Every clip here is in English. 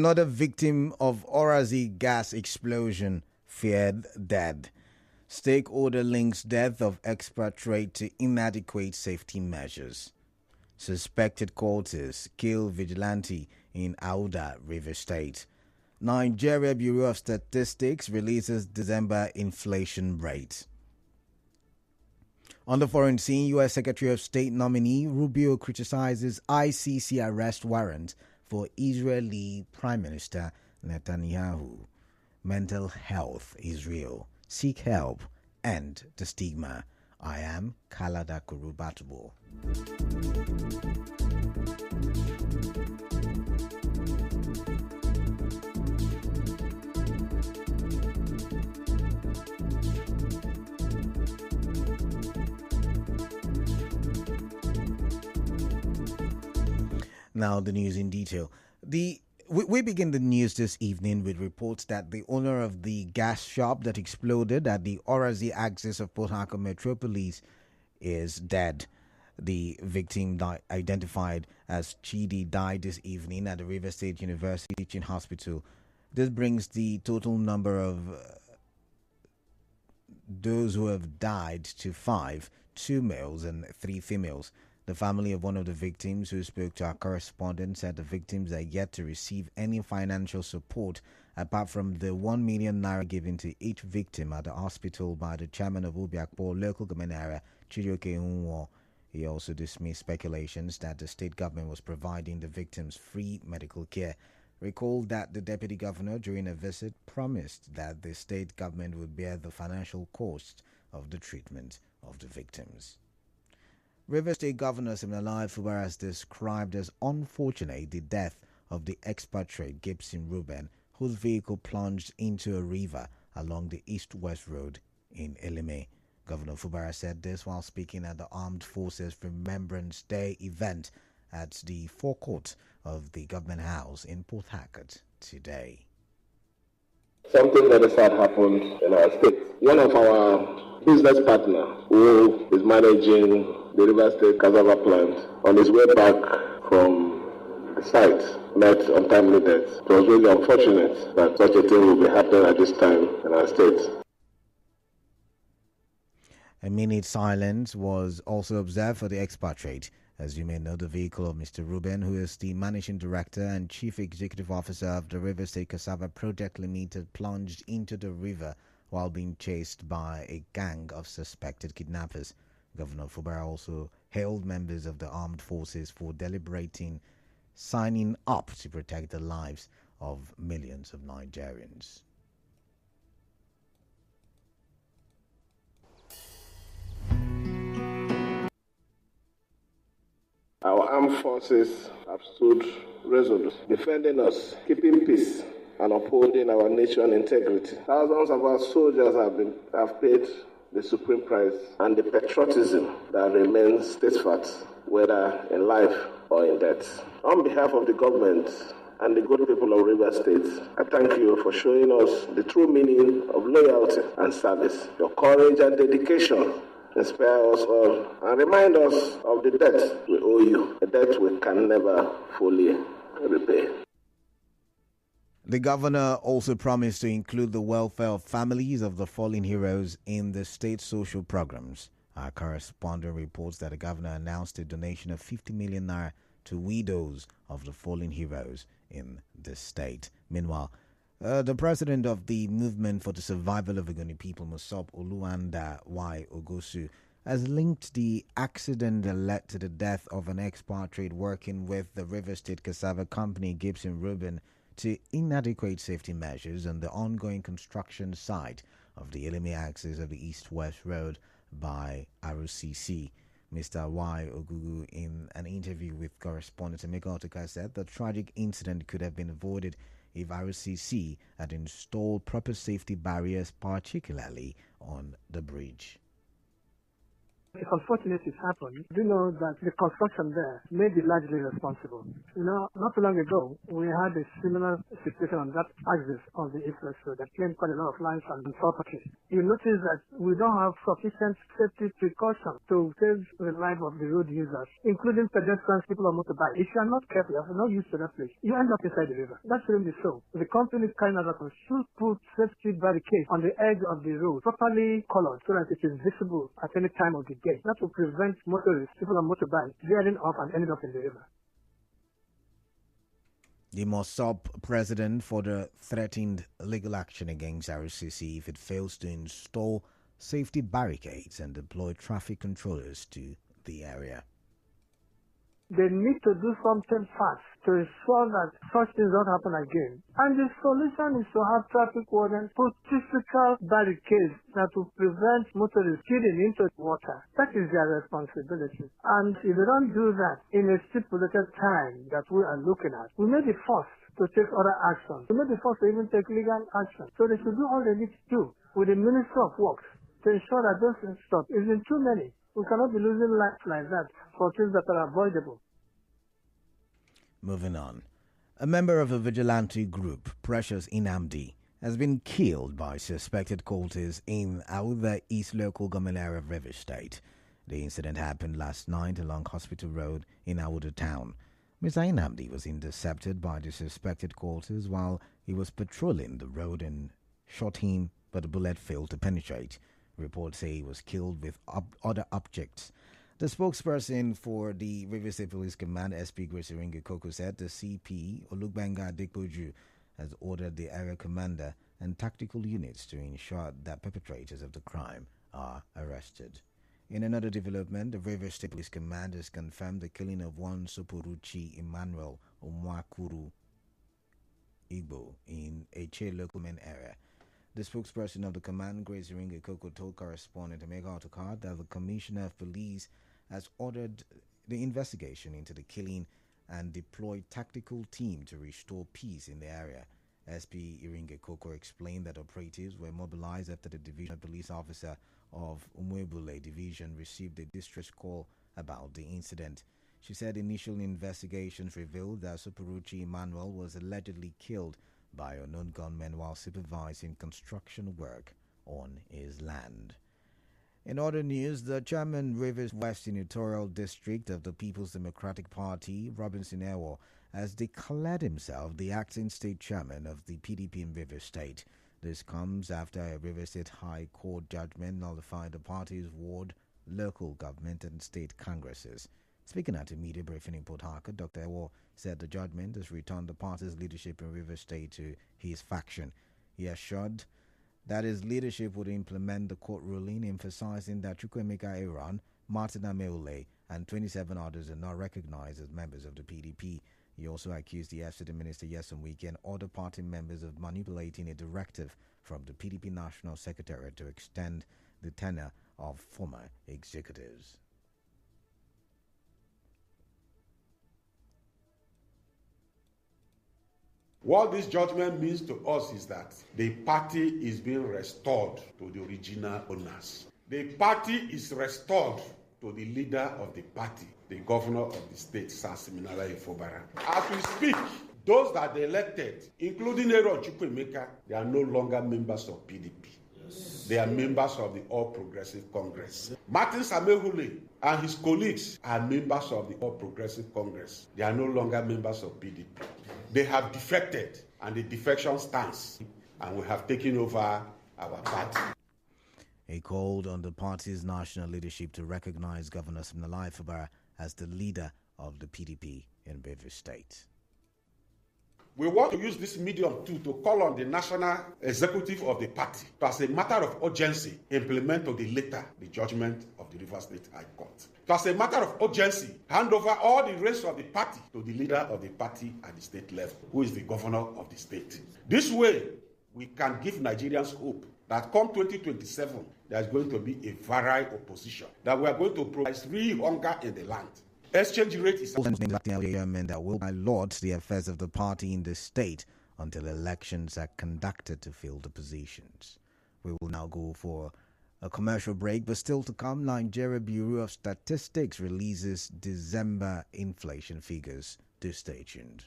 Another victim of Orazi gas explosion feared dead. Stakeholder links death of expatriate to inadequate safety measures. Suspected cultists kill vigilante in Auda, River State. Nigeria Bureau of Statistics releases December inflation rate. On the foreign scene, U.S. Secretary of State nominee Rubio criticizes ICC arrest warrant for Israeli Prime Minister Netanyahu. Mental health is real. Seek help. End the stigma. I am Kalada Kurubatubo. Now the news in detail. We begin the news this evening with reports that the owner of the gas shop that exploded at the Orazi axis of Port Harcourt Metropolis is dead. The victim identified as Chidi died this evening at the River State University Teaching Hospital. This brings the total number of those who have died to 5, 2 males and 3 females. The family of one of the victims, who spoke to our correspondent, said the victims are yet to receive any financial support apart from the 1 million naira given to each victim at the hospital by the chairman of Ubiakpo local government area, Chirioke Unwo. He also dismissed speculations that the state government was providing the victims free medical care. Recalled that the deputy governor, during a visit, promised that the state government would bear the financial cost of the treatment of the victims. River State Governor Siminalayi Fubara has described as unfortunate the death of the expatriate Gibson Reuben, whose vehicle plunged into a river along the east-west road in Elime. Governor Fubara said this while speaking at the Armed Forces Remembrance Day event at the forecourt of the Government House in Port Harcourt today. Something very sad happened in our state. One of our business partner who is managing the River State cassava plant, on his way back from the site, met untimely death. It was really unfortunate that such a thing will be happening at this time in our state. A minute silence was also observed for the expatriate. As you may know, the vehicle of Mr. Reuben, who is the managing director and chief executive officer of the River State Cassava Project Limited, plunged into the river while being chased by a gang of suspected kidnappers. Governor Fubara also hailed members of the armed forces for deliberating signing up to protect the lives of millions of Nigerians. Our armed forces have stood resolute, defending us, keeping peace, and upholding our nation integrity. Thousands of our soldiers have paid the supreme price, and the patriotism that remains steadfast, whether in life or in death. On behalf of the government and the good people of River State, I thank you for showing us the true meaning of loyalty and service. Your courage and dedication inspire us all and remind us of the debt we owe you, a debt we can never fully repay. The governor also promised to include the welfare of families of the fallen heroes in the state social programs. Our correspondent reports that the governor announced a donation of 50 million naira to widows of the fallen heroes in the state. Meanwhile, the president of the Movement for the Survival of Igoni People, Musop Oluwanda Y. Ogosu, has linked the accident that led to the death of an expatriate working with the River State Cassava Company, Gibson Reuben, to inadequate safety measures on the ongoing construction site of the Elime axis of the East-West Road by ROCC. Mr. Y. Ogugu, in an interview with correspondent Emeka Otuka, said the tragic incident could have been avoided if ROCC had installed proper safety barriers, particularly on the bridge. If unfortunate it happened, you know that the construction there may be largely responsible. Not too long ago, we had a similar situation on that axis of the East West Road that claimed quite a lot of lives and property. You notice that we don't have sufficient safety precautions to save the life of the road users, including pedestrians, people on motorbike. If you are not careful, if you're not used to that place, you end up inside the river. That shouldn't be so. The company carrying out that should put safety barricades on the edge of the road, properly colored so that it is visible at any time of the day. That will prevent motorists, people on motorbikes, veering off and ending up in the river. The MOSOP president further threatened legal action against RCC if it fails to install safety barricades and deploy traffic controllers to the area. They need to do something fast to ensure that such things don't happen again. And the solution is to have traffic wardens put physical barricades that will prevent motorists skidding into the water. That is their responsibility. And if they don't do that in a stipulated time that we are looking at, we may be forced to take other actions. We may be forced to even take legal action. So they should do all they need to do with the Ministry of Works to ensure that those things stop. It's been too many. We cannot be losing lives like that for things that are avoidable. Moving on. A member of a vigilante group, Precious Nnamdi, has been killed by suspected cultists in Auda East local government area of Rivers State. The incident happened last night along Hospital Road in Auda town. Mr. Nnamdi was intercepted by the suspected cultists while he was patrolling the road and shot him, but the bullet failed to penetrate. Reports say he was killed with other objects. The spokesperson for the Rivers State Police Command, SP Grace Iringa Koko, said the CP, Olugbenga Adekboju, has ordered the area commander and tactical units to ensure that perpetrators of the crime are arrested. In another development, the Rivers State Police Command has confirmed the killing of one Soporuchi Emmanuel Omwakuru Igbo in a Che local men area. The spokesperson of the command, Grace Iringa Koko, told correspondent Omega Autocard that the Commissioner of Police has ordered the investigation into the killing and deployed tactical team to restore peace in the area. SP Iringa Koko explained that operatives were mobilized after the divisional police officer of Umwebule Division received a distress call about the incident. She said initial investigations revealed that Superuchi Emmanuel was allegedly killed by unknown gunmen while supervising construction work on his land. In other news, the chairman Rivers West Senatorial District of the People's Democratic Party, Robinson Ewo, has declared himself the acting state chairman of the PDP in Rivers State. This comes after a Rivers State High Court judgment nullified the party's ward, local government and state congresses. Speaking at a media briefing in Port Harcourt, Dr. Ewo said the judgment has returned the party's leadership in Rivers State to his faction. He assured that his leadership would implement the court ruling, emphasizing that Chukwuemeka Aaron, Martin Ameule, and 27 others are not recognized as members of the PDP. He also accused the FCD Minister Nyesom Wike and other party members of manipulating a directive from the PDP National Secretariat to extend the tenure of former executives. What this judgment means to us is that the party is being restored to the original owners. The party is restored to the leader of the party, the governor of the state, Sir Siminala Ifobara. As we speak, those that they elected, including Aaron Chukwuemeka, they are no longer members of PDP. Yes. They are members of the All Progressive Congress. Martin Samehule and his colleagues are members of the All Progressive Congress. They are no longer members of PDP. They have defected, and the defection stands, and we have taken over our party. He called on the party's national leadership to recognize Governor Siminala Ifobara as the leader of the PDP in Rivers State. We want to use this medium too to call on the national executive of the party to, as a matter of urgency, implement to the letter the judgment of the Rivers State High Court. To, as a matter of urgency, hand over all the reins of the party to the leader of the party at the state level, who is the governor of the state. This way, we can give Nigerians hope that come 2027, there is going to be a varied opposition, that we are going to provide real hunger in the land. Exchange rate is that will lord the affairs of the party in the state until elections are conducted to fill the positions. We will now go for A commercial break, but still to come. Nigeria Bureau of Statistics releases December inflation figures. Do stay tuned.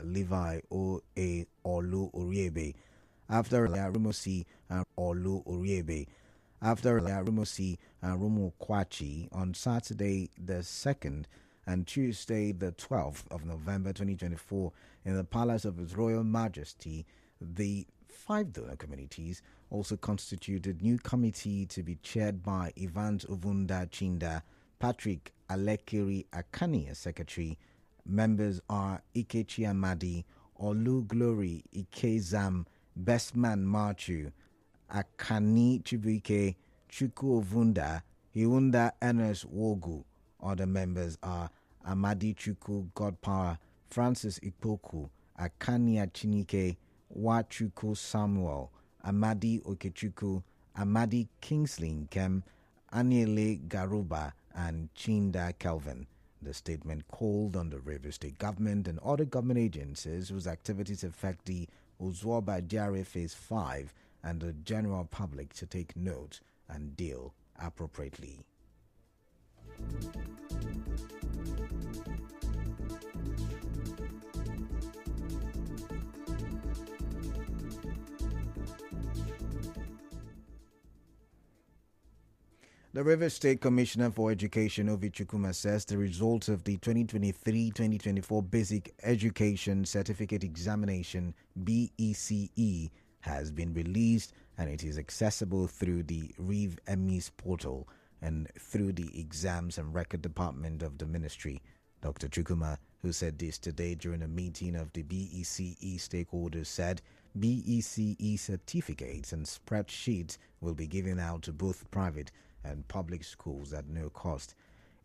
Levi O.A. Olu Uriebe after Rimosi and Olu Uriebe after Rimosi and Rumu Kwachi on Saturday the 2nd and Tuesday the 12th of November 2024 in the Palace of His Royal Majesty. The 5 donor communities also constituted new committee to be chaired by Evans Ovunda Chinda, Patrick Alekiri Akani as secretary. Members are Ikechi Amadi, Olu Glory Ikezam, Bestman Marchu, Akani Chibuike, Chuku Ovunda, Hiunda Ernest Wogu. Other members are Amadi Chuku Godpower, Francis Ipoku, Akani Achinike, Wachuku Samuel, Amadi Okechuku, Amadi Kingsley Nkem, Aniele Garuba, and Chinda Kelvin. The statement called on the Rivers State government and other government agencies whose activities affect the Uzoba Jare Phase 5 and the general public to take note and deal appropriately. The Rivers State Commissioner for Education, Ovi Chukuma, says the results of the 2023-2024 Basic Education Certificate Examination, BECE, has been released and it is accessible through the Rev Emis portal and through the Exams and Record Department of the Ministry. Dr. Chukuma, who said this today during a meeting of the BECE stakeholders, said BECE certificates and spreadsheets will be given out to both private and public schools at no cost.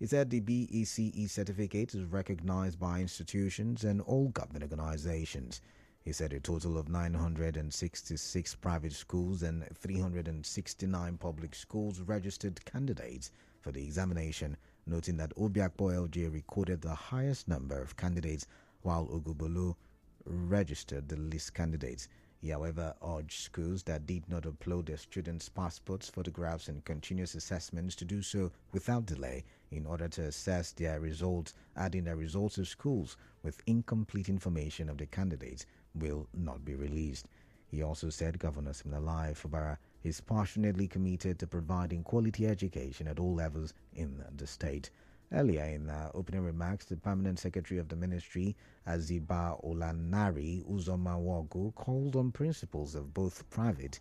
He said the BECE certificate is recognized by institutions and all government organizations. He said a total of 966 private schools and 369 public schools registered candidates for the examination, noting that Obiakpo LJ recorded the highest number of candidates while Ogubolu registered the least candidates. He, however, urged schools that did not upload their students' passports, photographs, and continuous assessments to do so without delay in order to assess their results, adding the results of schools with incomplete information of the candidates will not be released. He also said Governor Siminalayi Fubara is passionately committed to providing quality education at all levels in the state. Earlier in opening remarks, the Permanent Secretary of the Ministry, Aziba Olanari Uzomawago, called on principals of both private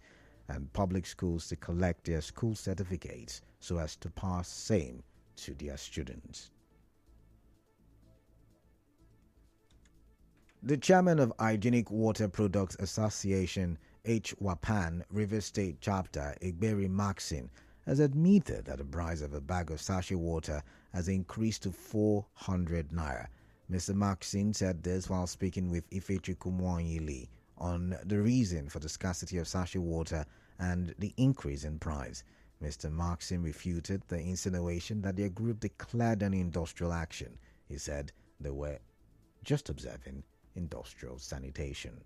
and public schools to collect their school certificates so as to pass same to their students. The chairman of Hygienic Water Products Association, HWAPAN, Rivers State Chapter, Igberi Maxine, has admitted that the price of a bag of sachet water has increased to 400 naira. Mr. Maxine said this while speaking with Ifechuku Mwanyili on the reason for the scarcity of sachet water and the increase in price. Mr. Maxine refuted the insinuation that their group declared an industrial action. He said they were just observing industrial sanitation.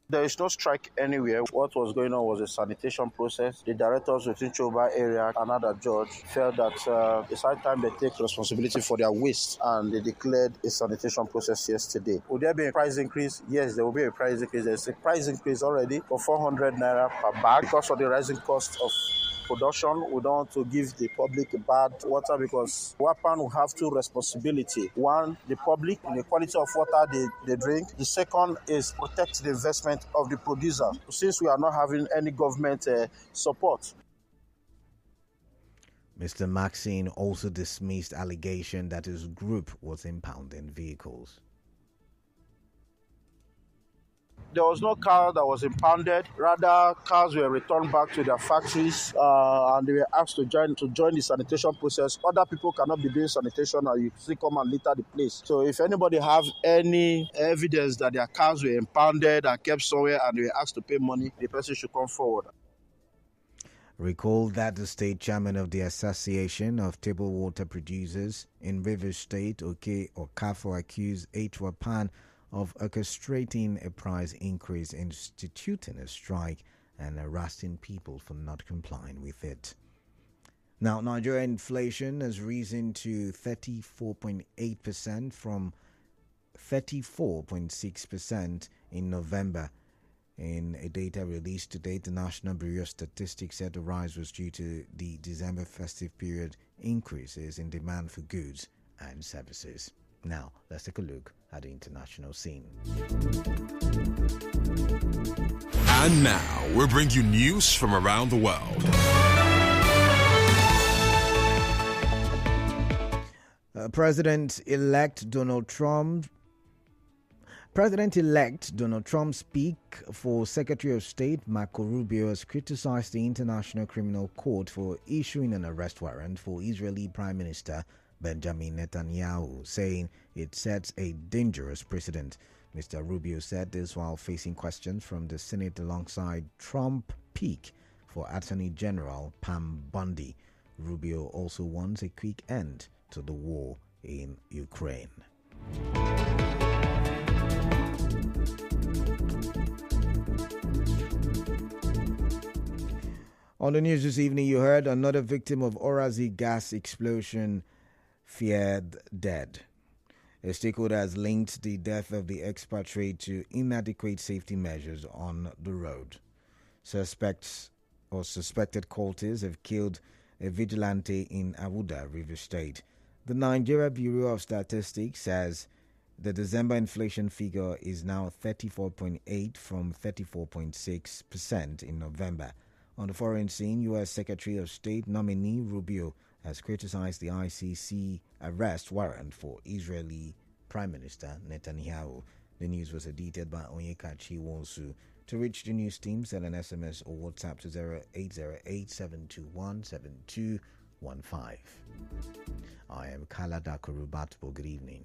There is no strike anywhere. What was going on was a sanitation process. The directors within Choba area, another judge, felt that it's high time they take responsibility for their waste, and they declared a sanitation process yesterday. Will there be a price increase? Yes, there will be a price increase. There's a price increase already for 400 naira per bag because of the rising cost of production. We don't want to give the public bad water because WAPAN will have two responsibilities. One, the public, the quality of water they drink. The second is protect the investment of the producer, since we are not having any government support. Mr. Maxine also dismissed allegation that his group was impounding vehicles. There was no car that was impounded. Rather, cars were returned back to their factories and they were asked to join the sanitation process. Other people cannot be doing sanitation and you still come and litter the place. So if anybody have any evidence that their cars were impounded and kept somewhere and they were asked to pay money, the person should come forward. Recall that the state chairman of the Association of Table Water Producers in Rivers State, Oke Okafo, accused HWAPAN of orchestrating a price increase, instituting a strike, and arresting people for not complying with it. Now, Nigeria inflation has risen to 34.8% from 34.6% in November. In a data released today, the National Bureau of Statistics said the rise was due to the December festive period increases in demand for goods and services. Now, let's take a look at the international scene. And now, we'll bring you news from around the world. President-elect Donald Trump's pick for Secretary of State Marco Rubio has criticized the International Criminal Court for issuing an arrest warrant for Israeli Prime Minister Benjamin Netanyahu, saying it sets a dangerous precedent. Mr. Rubio said this while facing questions from the Senate alongside Trump pick for Attorney General Pam Bondi. Rubio also wants a quick end to the war in Ukraine. On the news this evening, you heard another victim of Orazi gas explosion feared dead. A stakeholder has linked the death of the expatriate to inadequate safety measures on the road. Suspected cultists have killed a vigilante in Awuda, Rivers State. The Nigeria Bureau of Statistics says the December inflation figure is now 34.8% from 34.6% in November. On the foreign scene, U.S. Secretary of State nominee Rubio has criticized the ICC arrest warrant for Israeli Prime Minister Netanyahu. The news was edited by Onyekachi Wonsu. To reach the news team, send an SMS or WhatsApp to 0808-721-7215. I am Kala Dakurubatbo. Good evening.